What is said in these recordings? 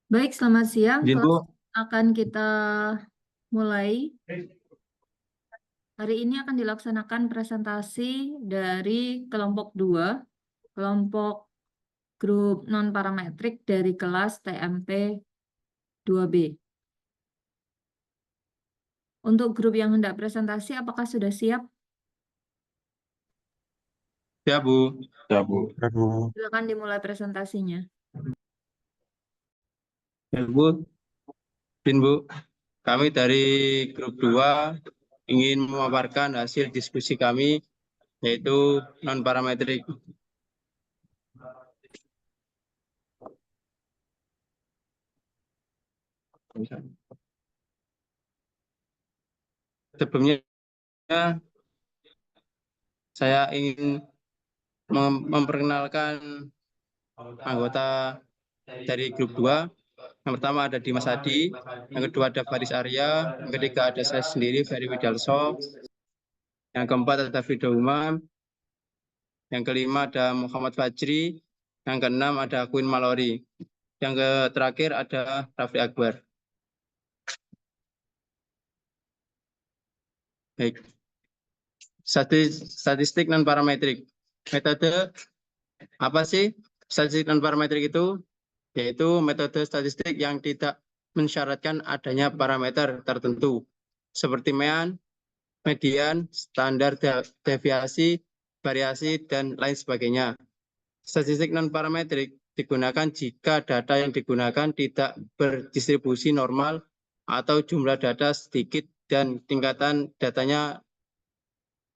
Baik, selamat siang. Izin, Bu. Kelas akan kita mulai. Hari ini akan dilaksanakan presentasi dari kelompok 2, kelompok grup non-parametrik dari kelas TMP 2B. Untuk grup yang hendak presentasi, apakah sudah siap? Ya, Bu. Ya, Bu. Silakan dimulai presentasinya. Ya, Bu. Izin, Bu. Kami dari grup 2 ingin memaparkan hasil diskusi kami, yaitu non-parametrik. Sebelumnya, saya ingin memperkenalkan anggota dari grup 2. Yang pertama ada Dimas Hadi, yang kedua ada Faris Arya, yang ketiga ada saya sendiri, Ferry Widalso, yang keempat ada Fido Umam, yang kelima ada Muhammad Fajri, yang keenam ada Queen Mallory, yang terakhir ada Raffi Akbar. Baik. Statistik non parametrik. Metode apa sih statistik non parametrik itu? Yaitu metode statistik yang tidak mensyaratkan adanya parameter tertentu seperti mean, median, standar deviasi, variasi, dan lain sebagainya. Statistik non parametrik digunakan jika data yang digunakan tidak berdistribusi normal atau jumlah data sedikit dan tingkatan datanya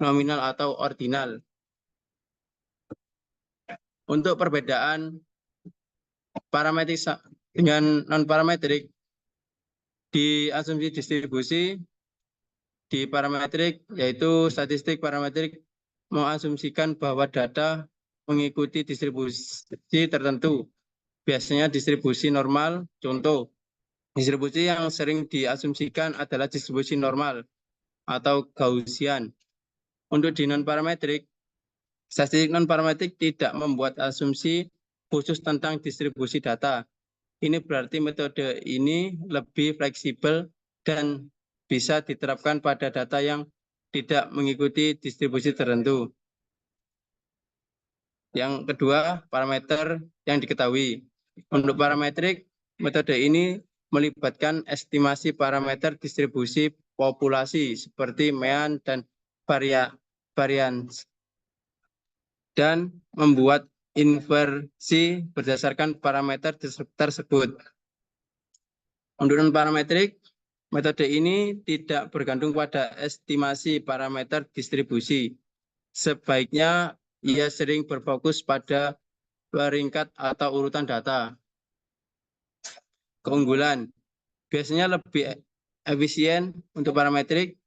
nominal atau ordinal. Untuk perbedaan parametrik dengan non-parametrik, di asumsi distribusi di parametrik, yaitu statistik parametrik mengasumsikan bahwa data mengikuti distribusi tertentu. Biasanya distribusi normal, contoh, distribusi yang sering diasumsikan adalah distribusi normal atau Gaussian. Untuk di non-parametrik, statistik non-parametrik tidak membuat asumsi khusus tentang distribusi data. Ini berarti metode ini lebih fleksibel dan bisa diterapkan pada data yang tidak mengikuti distribusi tertentu. Yang kedua, parameter yang diketahui. Untuk parametrik, metode ini melibatkan estimasi parameter distribusi populasi seperti mean dan varians, dan membuat inversi berdasarkan parameter tersebut. Untuk non-parametrik, metode ini tidak bergantung pada estimasi parameter distribusi. Sebaiknya ia sering berfokus pada peringkat atau urutan data. Keunggulan, biasanya lebih efisien untuk parametrik,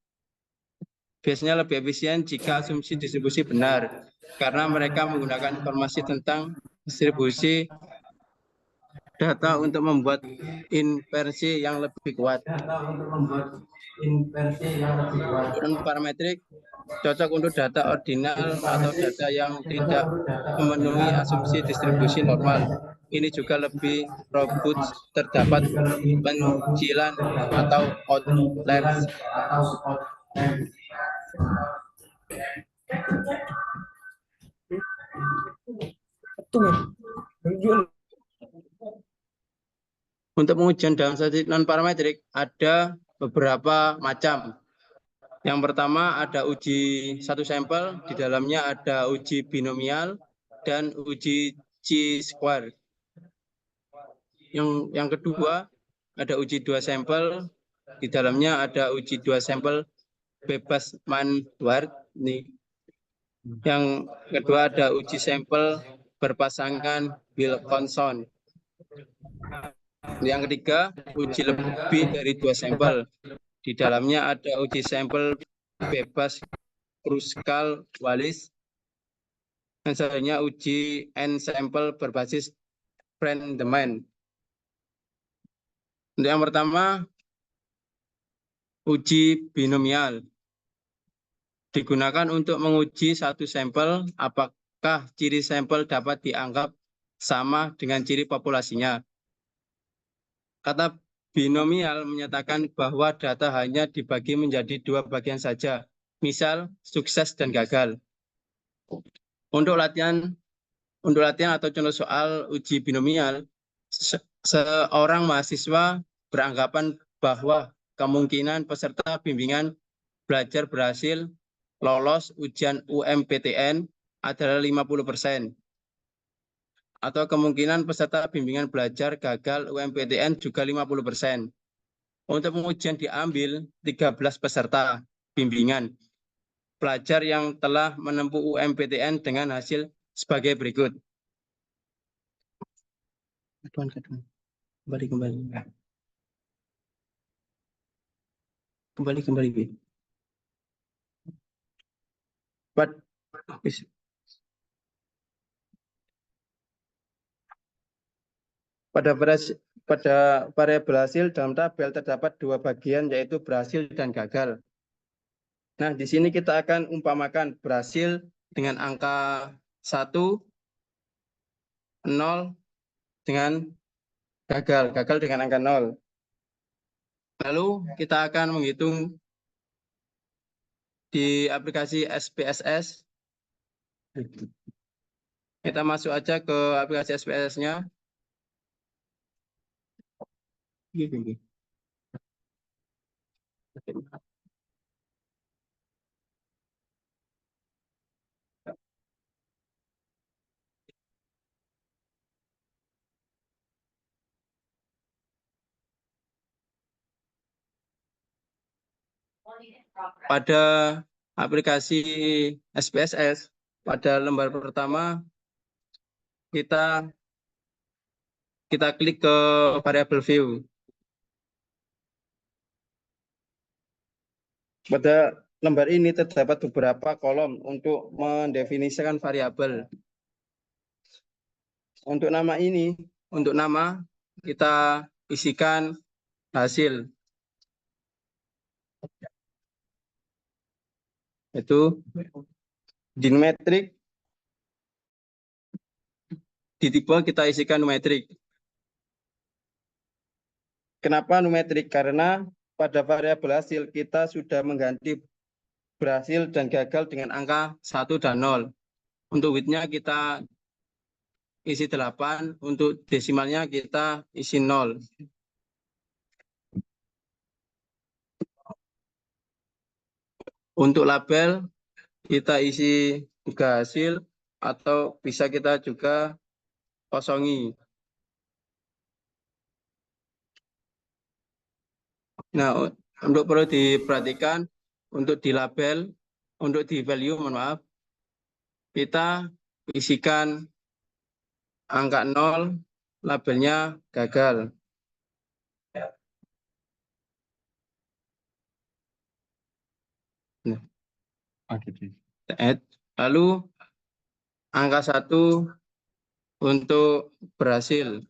biasanya lebih efisien jika asumsi distribusi benar, karena mereka menggunakan informasi tentang distribusi data untuk membuat inversi yang lebih kuat. Untuk parametrik cocok untuk data ordinal atau data yang tidak memenuhi asumsi distribusi normal. Ini juga lebih robust, terdapat pencilan atau outliers. Untuk pengujian dalam statistik non-parametrik ada beberapa macam. Yang pertama ada uji satu sampel, di dalamnya ada uji binomial dan uji chi-square. Yang kedua ada uji dua sampel, di dalamnya ada uji dua sampel bebas Mann-Ward. Yang kedua ada uji sampel berpasangan Wilkinson. Yang ketiga, uji lebih dari dua sampel. Di dalamnya ada uji sampel bebas Kruskal-Wallis. Dan selanjutnya uji N sampel berbasis Friedman. Untuk yang pertama, uji binomial. Digunakan untuk menguji satu sampel apakah ciri sampel dapat dianggap sama dengan ciri populasinya. Kata binomial menyatakan bahwa data hanya dibagi menjadi dua bagian saja, misal sukses dan gagal. Untuk latihan atau contoh soal uji binomial, seorang mahasiswa beranggapan bahwa kemungkinan peserta bimbingan belajar berhasil lolos ujian UMPTN adalah 50%. Atau kemungkinan peserta bimbingan belajar gagal UMPTN juga 50%. Untuk pengujian diambil 13 peserta bimbingan pelajar yang telah menempuh UMPTN dengan hasil sebagai berikut. Kembali. Pada variabel hasil dalam tabel terdapat dua bagian, yaitu berhasil dan gagal. Nah, di sini kita akan umpamakan berhasil dengan angka 1, 0 dengan gagal dengan angka 0. Lalu kita akan menghitung di aplikasi SPSS. Kita masuk aja ke aplikasi SPSS-nya. Pada aplikasi SPSS, pada lembar pertama kita klik ke variabel view. Pada lembar ini terdapat beberapa kolom untuk mendefinisikan variabel. Untuk nama kita isikan hasil. Itu di numetrik, di tipe kita isikan numetrik. Kenapa numetrik? Karena pada variabel hasil kita sudah mengganti berhasil dan gagal dengan angka 1 dan 0. Untuk width-nya kita isi 8, untuk desimalnya kita isi 0. Untuk label kita isi juga hasil, atau bisa kita juga kosongi. Nah, untuk perlu diperhatikan, untuk di label, untuk di value, mohon maaf, kita isikan angka 0, labelnya gagal. Nah, lalu angka 1 untuk berhasil.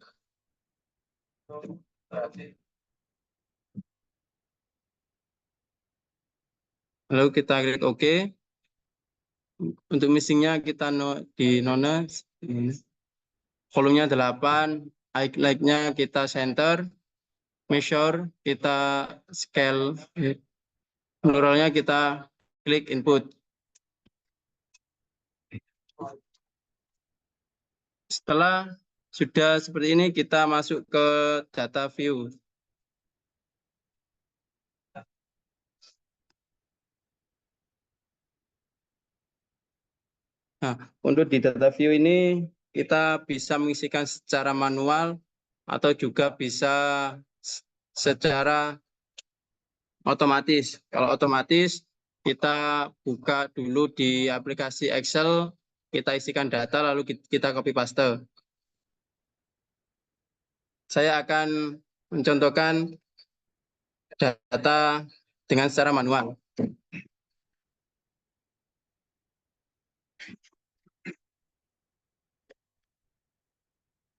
Lalu kita klik OK. Untuk missingnya kita di nona, kolomnya 8, highlight-nya kita center, measure kita scale, pluralnya kita klik input. Setelah sudah seperti ini, kita masuk ke data view. Nah, untuk di data view ini kita bisa mengisikan secara manual atau juga bisa secara otomatis. Kalau otomatis kita buka dulu di aplikasi Excel, kita isikan data lalu kita copy paste. Saya akan mencontohkan data dengan secara manual.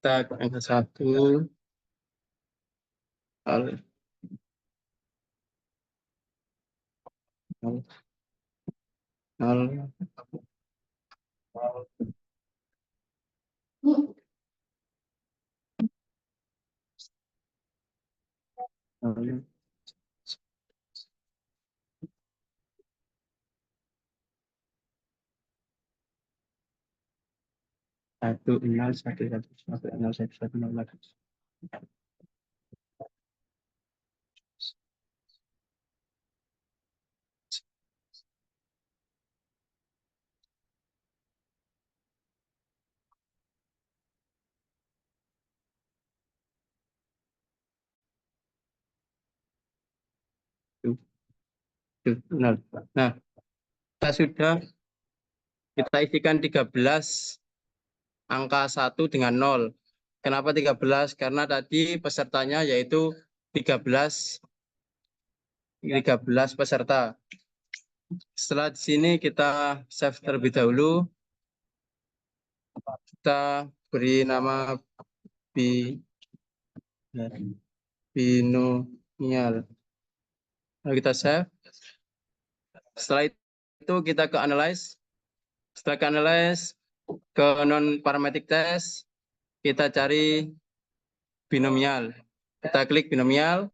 Kita angka 1. Satu nol satu satu satu nol satu satu nol lagi. Nol. Nah, kita sudah kita isikan 13 angka 1 dengan 0. Kenapa 13? Karena tadi pesertanya yaitu 13 peserta. Setelah di sini kita save terlebih dahulu. Kita beri nama binomial. Lalu kita save. Setelah itu kita ke analyze. Setelah ke analyze, ke non parametric test, kita cari binomial. Kita klik binomial.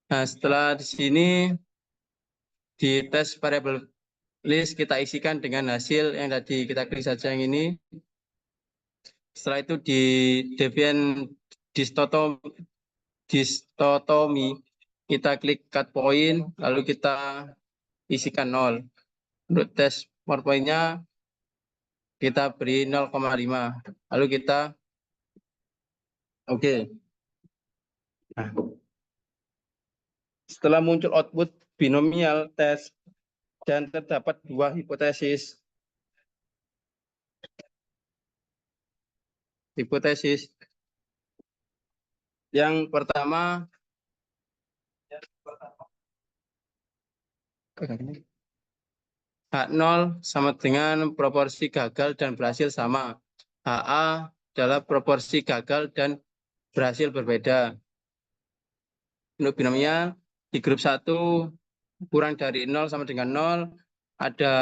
Nah, setelah di sini di tes variable list kita isikan dengan hasil yang tadi kita klik saja yang ini. Setelah itu di Debian distotomy kita klik cut point lalu kita isikan 0. Untuk tes PowerPoint-nya kita beri 0,5. Lalu kita oke. Nah, setelah muncul output binomial test dan terdapat 2 hipotesis. Yang pertama H0 sama dengan proporsi gagal dan berhasil sama. HA adalah proporsi gagal dan berhasil berbeda. Untuk binomial di grup 1 kurang dari 0 sama dengan 0, ada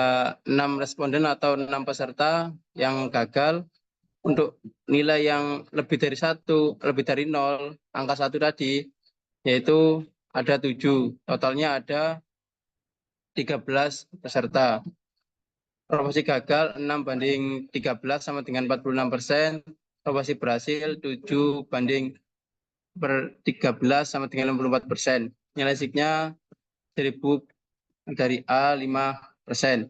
6 responden atau 6 peserta yang gagal. Untuk nilai yang lebih dari 0, angka 1 tadi, yaitu ada 7. Totalnya ada 13 peserta. Proporsi gagal 6:13 sama dengan 46%. Proporsi berhasil 7:13 sama dengan 64%. Nilai signya 1000 dari A 5%.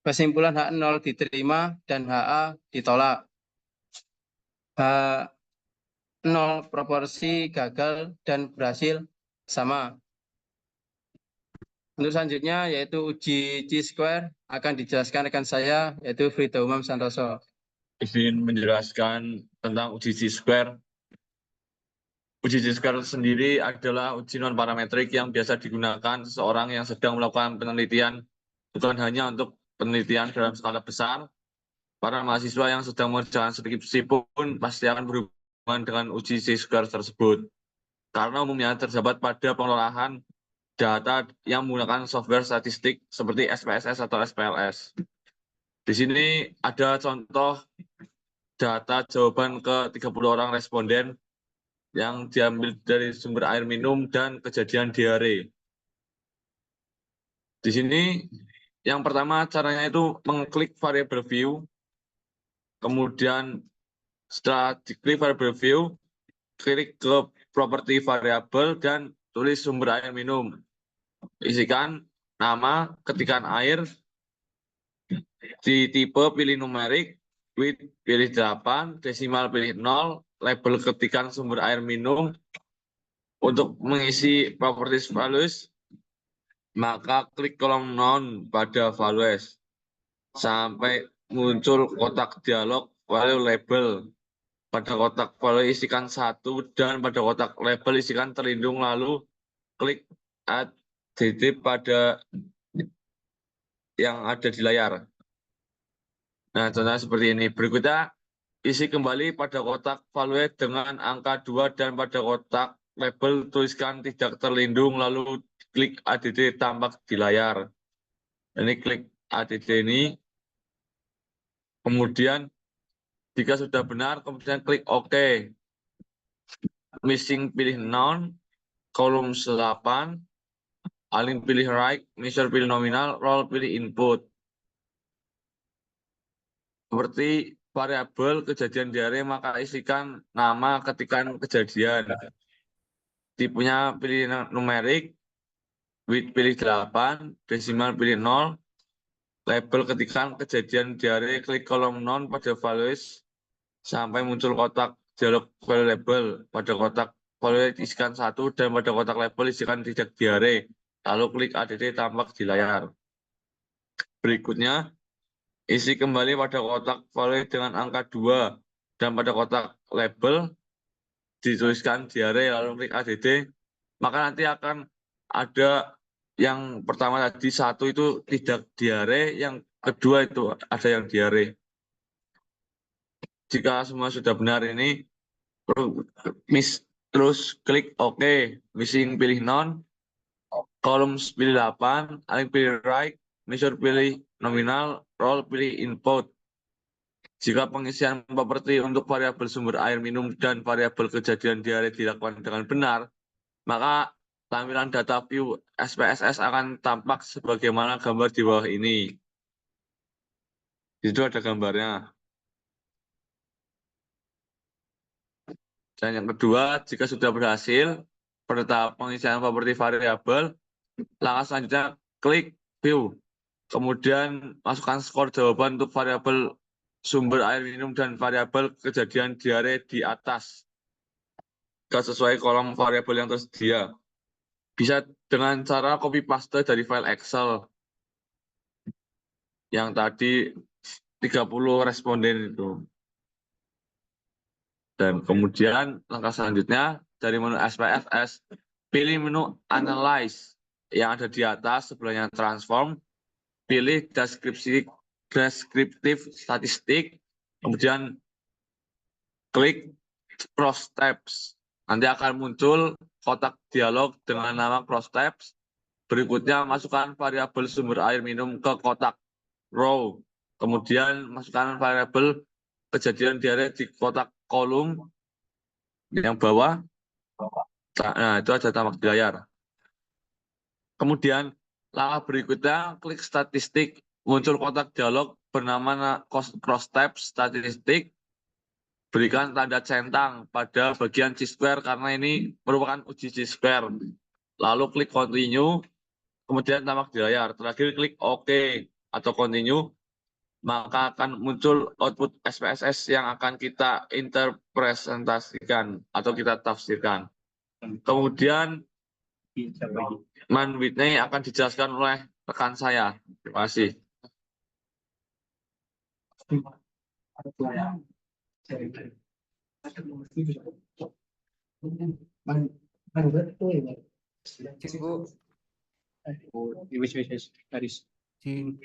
Kesimpulan H0 diterima dan HA ditolak. H0 proporsi gagal dan berhasil sama. Untuk selanjutnya yaitu uji chi-square akan dijelaskan rekan saya yaitu Frida Umam Santoso. Izin menjelaskan tentang uji chi-square. Uji chi-square sendiri adalah uji non parametrik yang biasa digunakan seseorang yang sedang melakukan penelitian, bukan hanya untuk penelitian dalam skala besar. Para mahasiswa yang sedang mengerjakan skripsi pun pasti akan berhubungan dengan uji chi-square tersebut. Karena umumnya terdapat pada pengolahan data yang menggunakan software statistik seperti SPSS atau SPLS. Di sini ada contoh data jawaban ke 30 orang responden yang diambil dari sumber air minum dan kejadian diare. Di sini yang pertama caranya itu mengklik variable view, kemudian setelah diklik variable view, klik ke properti variabel dan tulis sumber air minum. Isikan nama, ketikan air, di tipe pilih numerik, width pilih 8, desimal pilih 0, label ketikan sumber air minum. Untuk mengisi properties values, maka klik kolom non pada values sampai muncul kotak dialog value label. Pada kotak value isikan 1 dan pada kotak label isikan terlindung, lalu klik add titik pada yang ada di layar. Nah, contohnya seperti ini. Berikutnya, isi kembali pada kotak value dengan angka 2 dan pada kotak label tuliskan tidak terlindung, lalu klik ADD tampak di layar. Ini klik ADD ini. Kemudian, jika sudah benar, kemudian klik OK. Missing pilih none. kolom 8, aling pilih right, measure pilih nominal, roll pilih input. Seperti variabel kejadian diare maka isikan nama ketikan kejadian. Tipenya pilih numerik, width pilih 8, desimal pilih 0, label ketikan kejadian diare, klik kolom non pada values sampai muncul kotak dialog value label. Pada kotak value isikan 1 dan pada kotak label isikan tidak diare. Lalu klik ADD tampak di layar. Berikutnya, isi kembali pada kotak value dengan angka 2 dan pada kotak label dituliskan diare lalu klik ADD, maka nanti akan ada yang pertama tadi 1 itu tidak diare, yang kedua itu ada yang diare. Jika semua sudah benar ini, terus klik OK, missing pilih non, kolom pilih 8, aling pilih right, measure pilih nominal, roll pilih input. Jika pengisian properti untuk variabel sumber air minum dan variabel kejadian diare dilakukan dengan benar, maka tampilan data view SPSS akan tampak sebagaimana gambar di bawah ini. Itu ada gambarnya. Dan yang kedua, jika sudah berhasil pada tahap pengisian properti variabel, langkah selanjutnya klik view. Kemudian masukkan skor jawaban untuk variabel sumber air minum dan variabel kejadian diare di atas. Sesuai kolom variabel yang tersedia. Bisa dengan cara copy paste dari file Excel yang tadi 30 responden itu. Dan kemudian langkah selanjutnya dari menu SPSS, pilih menu Analyze yang ada di atas sebelahnya Transform, pilih deskriptif statistik, kemudian klik Cross Tabs. Nanti akan muncul kotak dialog dengan nama Cross Tabs. Berikutnya masukkan variabel sumber air minum ke kotak row. Kemudian masukkan variabel kejadian diare di kotak kolom yang bawah. Nah, itu ada tampak di layar. Kemudian langkah berikutnya klik statistik, muncul kotak dialog bernama cross tab statistik. Berikan tanda centang pada bagian Chi-square karena ini merupakan uji Chi-square. Lalu klik continue, kemudian tampak di layar. Terakhir klik OK atau continue, maka akan muncul output SPSS yang akan kita interpretasikan atau kita tafsirkan. Kemudian Man Whitney akan dijelaskan oleh rekan saya. Terima kasih. Bu, Garis. izin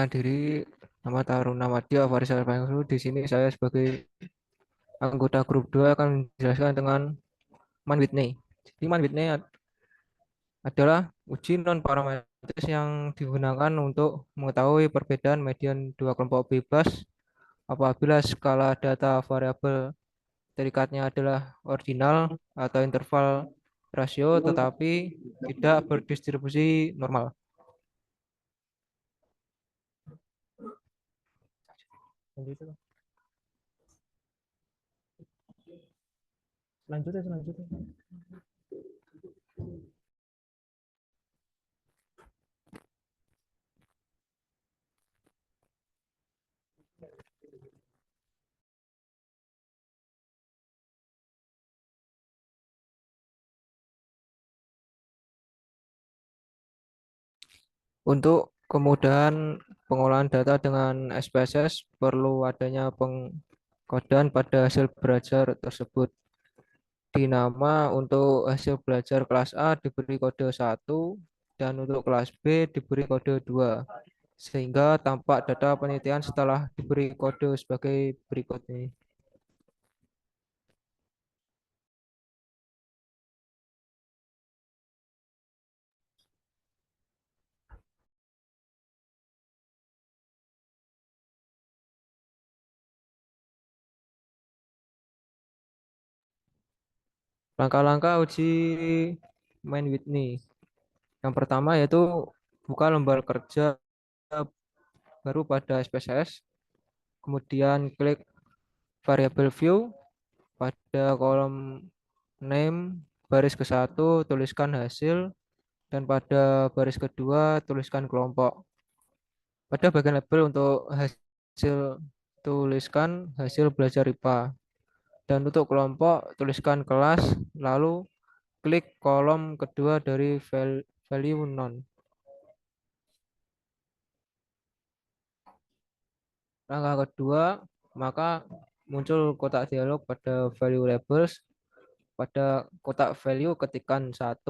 diri nama Taruna Madya Farisal Bangsu. Di sini saya sebagai anggota grup 2 akan menjelaskan dengan Man Whitney. Jadi Man Whitney adalah uji non parametris yang digunakan untuk mengetahui perbedaan median dua kelompok bebas apabila skala data variabel terikatnya adalah ordinal atau interval rasio tetapi tidak berdistribusi normal. Selanjutnya. Untuk kemudahan pengolahan data dengan SPSS perlu adanya pengkodean pada hasil belajar tersebut. Di nama untuk hasil belajar kelas A diberi kode 1 dan untuk kelas B diberi kode 2. Sehingga tampak data penelitian setelah diberi kode sebagai berikut ini. Langkah-langkah uji main Whitney. Yang pertama yaitu buka lembar kerja baru pada SPSS, kemudian klik variable view pada kolom name baris ke-1 tuliskan hasil dan pada baris kedua tuliskan kelompok. Pada bagian label untuk hasil tuliskan hasil belajar IPA dan untuk kelompok tuliskan kelas lalu klik kolom kedua dari value none. Langkah kedua, maka muncul kotak dialog pada value labels. Pada kotak value ketikkan 1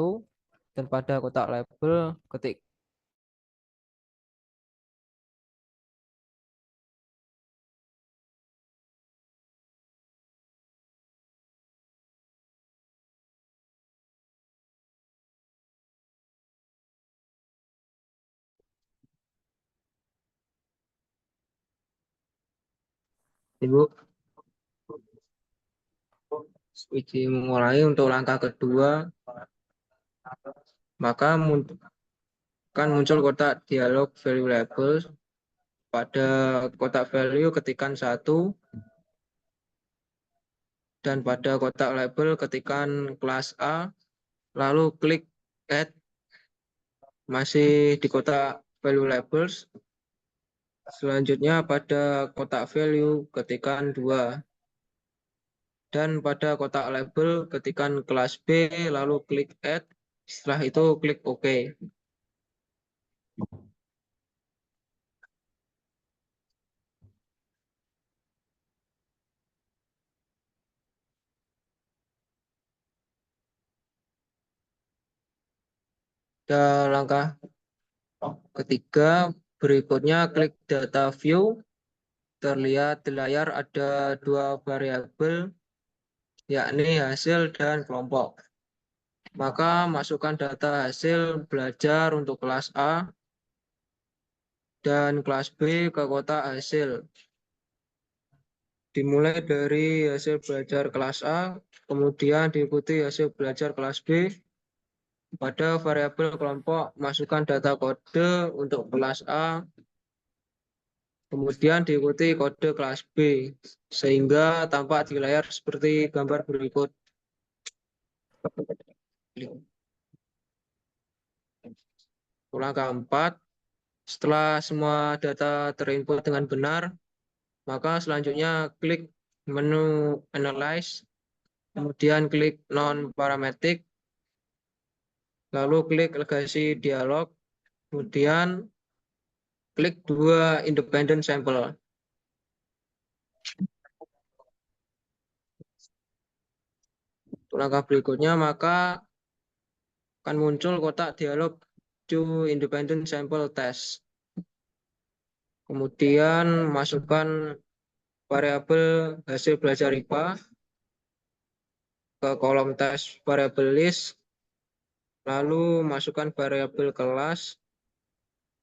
dan pada kotak label ketik Ibu, uji memulai untuk langkah kedua, maka akan muncul kotak dialog value label. Pada kotak value ketikkan 1 dan pada kotak label ketikkan kelas A, lalu klik add. Masih di kotak value labels. Selanjutnya pada kotak value ketikkan 2 dan pada kotak label ketikkan kelas B lalu klik add, setelah itu klik OK. Dan langkah ketiga berikutnya klik data view. Terlihat di layar ada 2 variabel yakni hasil dan kelompok. Maka masukkan data hasil belajar untuk kelas A dan kelas B ke kotak hasil. Dimulai dari hasil belajar kelas A, kemudian diikuti hasil belajar kelas B. Pada variabel kelompok, masukkan data kode untuk kelas A, kemudian diikuti kode kelas B, sehingga tampak di layar seperti gambar berikut. Langkah keempat, setelah semua data terinput dengan benar, maka selanjutnya klik menu Analyze, kemudian klik Non-Parametric, lalu klik Legasi Dialog, kemudian klik 2 Independent Sample. Langkah berikutnya maka akan muncul kotak dialog Two Independent Sample Test. Kemudian masukkan variabel hasil belajar IPA ke kolom tes variabel list, lalu masukkan variabel kelas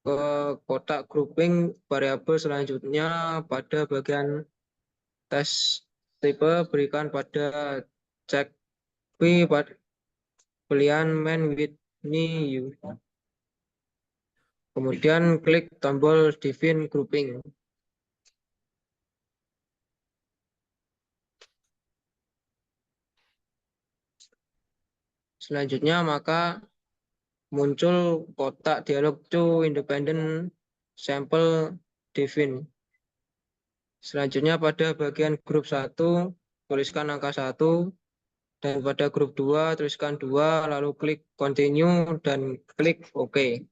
ke kotak grouping variabel selanjutnya. Pada bagian tes tipe berikan pada cek P pada pilihan main Whitney U. Kemudian klik tombol define grouping. Selanjutnya maka muncul kotak dialog to independent sample define. Selanjutnya pada bagian grup 1 tuliskan angka 1 dan pada grup 2 tuliskan 2 lalu klik continue dan klik OK.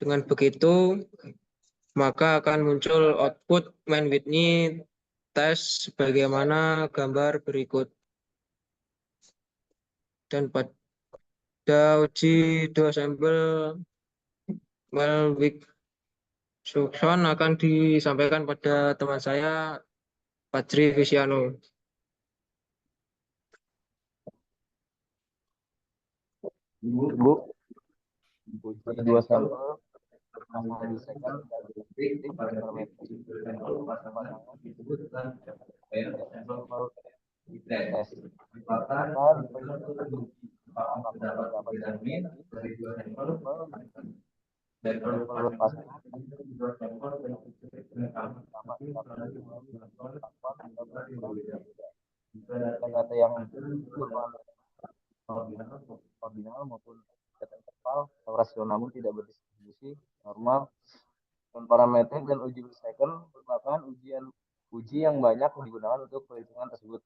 Dengan begitu maka akan muncul output main Whitney tes sebagaimana gambar berikut. Dan pada uji 2 sampel Malwik Sukson akan disampaikan pada teman saya Fajri Visiano. Bu, dua sampel yang diselesaikan pada parameter tes. Maka apakah dapat dijamin dari sampel lepasnya sama data yang ordinal maupun data interval atau rasional namun tidak berdistribusi normal. Dan parametrik dan uji second merupakan uji yang banyak digunakan untuk perhitungan tersebut.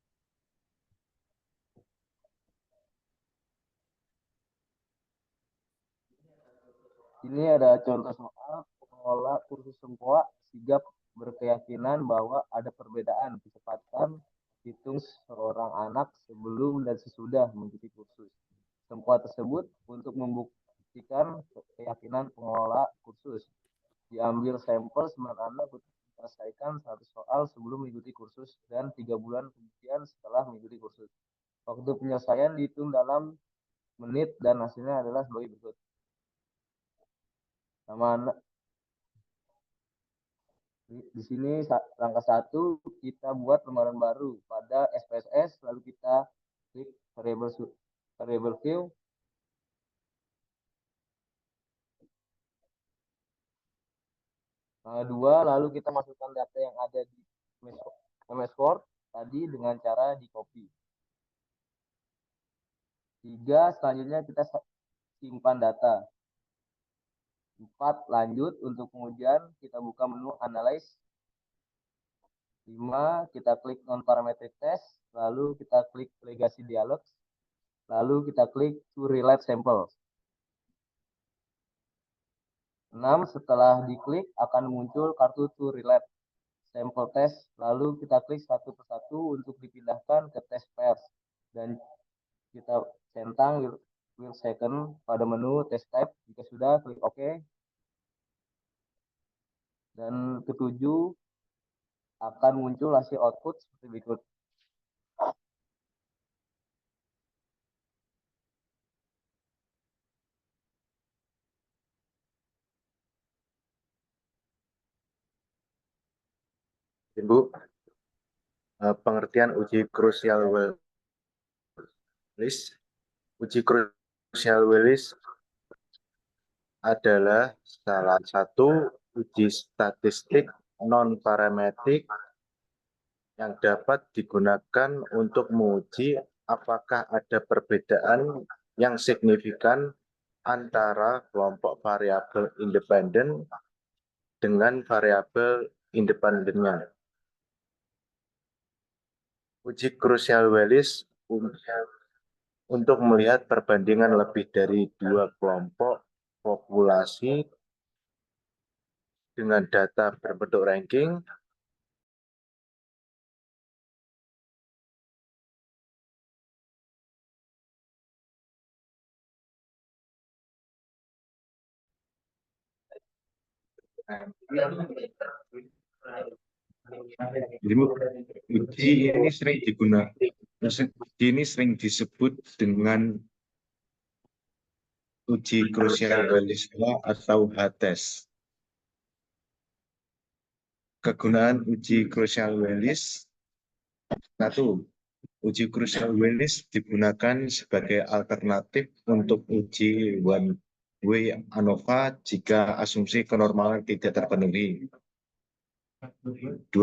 Ini ada contoh soal pengelola kursus sempoa sigap berkeyakinan bahwa ada perbedaan kecepatan hitung seorang anak sebelum dan sesudah mengikuti kursus sempoa tersebut. Untuk membuktikan keyakinan pengelola kursus, diambil sampel 9 anak untuk menyelesaikan 1 soal sebelum mengikuti kursus dan 3 bulan kemudian setelah mengikuti kursus. Waktu penyelesaian dihitung dalam menit dan hasilnya adalah sebagai berikut. Di sini langkah 1 kita buat lembaran baru pada SPSS, lalu kita klik variable view. Dua, lalu kita masukkan data yang ada di MS Word tadi dengan cara di copy. 3, selanjutnya kita simpan data. 4, lanjut untuk pengujian kita buka menu analyze. 5, kita klik non-parametric test, lalu kita klik legacy dialog, lalu kita klik to relate sample. 6, setelah diklik akan muncul kartu to relate sample test, lalu kita klik satu persatu untuk dipindahkan ke test pairs dan kita centang will second pada menu test type. Jika sudah, klik OK. Dan ketujuh, akan muncul hasil output seperti berikut. Ibu, pengertian uji crucial Willis. Uji crucial Willis adalah salah satu uji statistik non-parametrik yang dapat digunakan untuk menguji apakah ada perbedaan yang signifikan antara kelompok variabel independen dengan variabel independennya. Uji crucial Willis untuk melihat perbandingan lebih dari 2 kelompok populasi dengan data berbentuk ranking. Jadi uji ini sering disebut dengan uji crucial Willis atau H-test. Kegunaan uji crucial Willis. 1. Uji crucial Willis digunakan sebagai alternatif untuk uji one-way ANOVA jika asumsi kenormalan tidak terpenuhi. 2.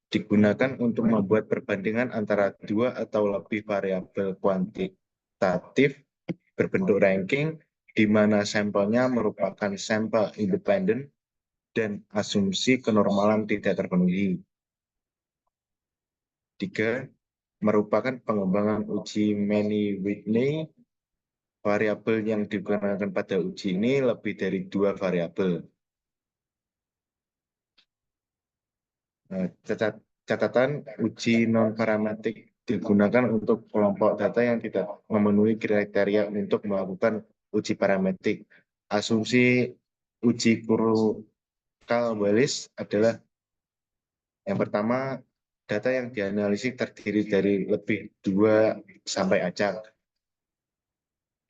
Digunakan untuk membuat perbandingan antara 2 atau lebih variabel kuantitatif berbentuk ranking, di mana sampelnya merupakan sampel independen dan asumsi kenormalan tidak terpenuhi. 3. Merupakan pengembangan uji Manny-Whitney. Variabel yang digunakan pada uji ini lebih dari 2 variabel. Catatan, uji non-parametrik digunakan untuk kelompok data yang tidak memenuhi kriteria untuk melakukan uji parametrik. Asumsi uji crucial Willis adalah yang pertama, data yang dianalisis terdiri dari lebih 2 sampai acak.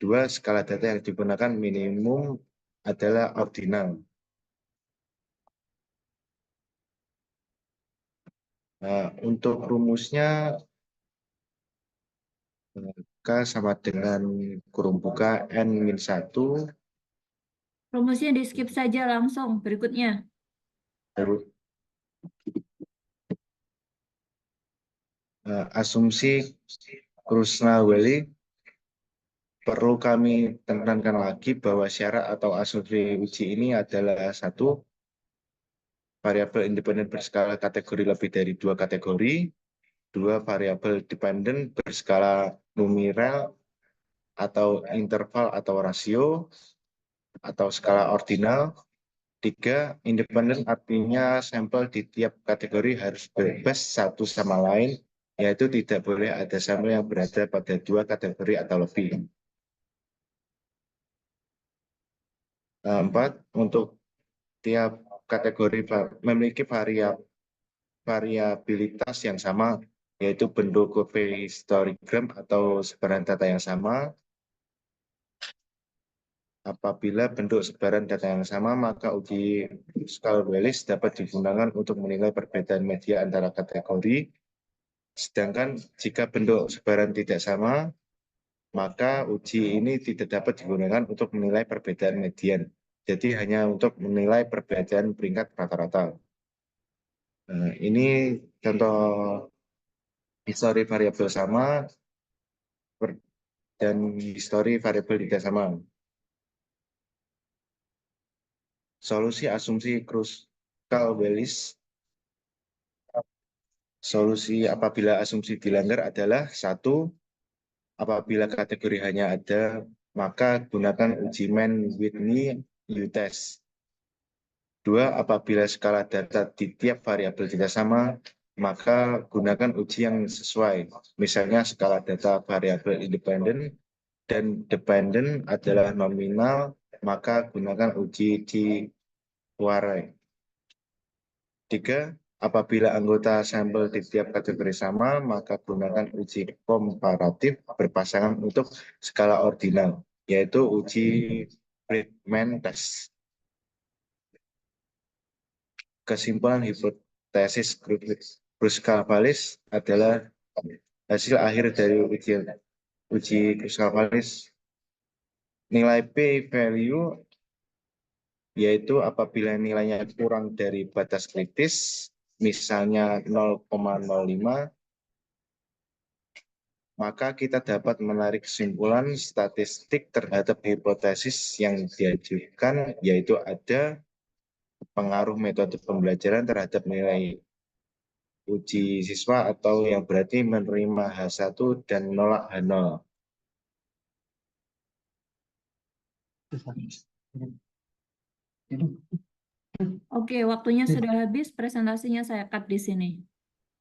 2, skala data yang digunakan minimum adalah ordinal. Nah, untuk rumusnya K sama dengan kurung buka N-1 Rumusnya di skip saja langsung. Berikutnya. asumsi Krusnaweli perlu kami tekankan lagi bahwa syarat atau asumsi uji ini adalah satu, variabel independen berskala kategori lebih dari 2 kategori, dua, variabel dependen berskala numeral atau interval atau rasio atau skala ordinal, tiga, independen artinya sampel di tiap kategori harus bebas satu sama lain, yaitu tidak boleh ada sampel yang berada pada 2 kategori atau lebih. Empat, untuk tiap kategori memiliki variabilitas yang sama, yaitu bentuk Covey histogram atau sebaran data yang sama. Apabila bentuk sebaran data yang sama, maka uji Shkal-Wallis dapat digunakan untuk menilai perbedaan media antara kategori. Sedangkan jika bentuk sebaran tidak sama, maka uji ini tidak dapat digunakan untuk menilai perbedaan median. Jadi hanya untuk menilai perbedaan peringkat rata-rata. Nah, ini contoh histori variabel sama dan histori variabel tidak sama. Solusi asumsi Krusnal-Wallis. Solusi apabila asumsi dilanggar adalah satu, apabila kategori hanya ada, maka gunakan uji Mann-Whitney U-test. Dua, apabila skala data di tiap variabel tidak sama, maka gunakan uji yang sesuai. Misalnya skala data variabel independen dan dependen adalah nominal, maka gunakan uji Poiret. Tiga, apabila anggota sampel di tiap kategori sama, maka gunakan uji komparatif berpasangan untuk skala ordinal, yaitu uji Friedman test. Kesimpulan hipotesis Krusnal-Wallis adalah hasil akhir dari uji Krusnal-Wallis. Nilai p-value yaitu apabila nilainya kurang dari batas kritis, misalnya 0,05, maka kita dapat menarik kesimpulan statistik terhadap hipotesis yang diajukan, yaitu ada pengaruh metode pembelajaran terhadap nilai uji siswa atau yang berarti menerima H1 dan menolak H0. Oke, waktunya sudah habis. Presentasinya saya cut di sini.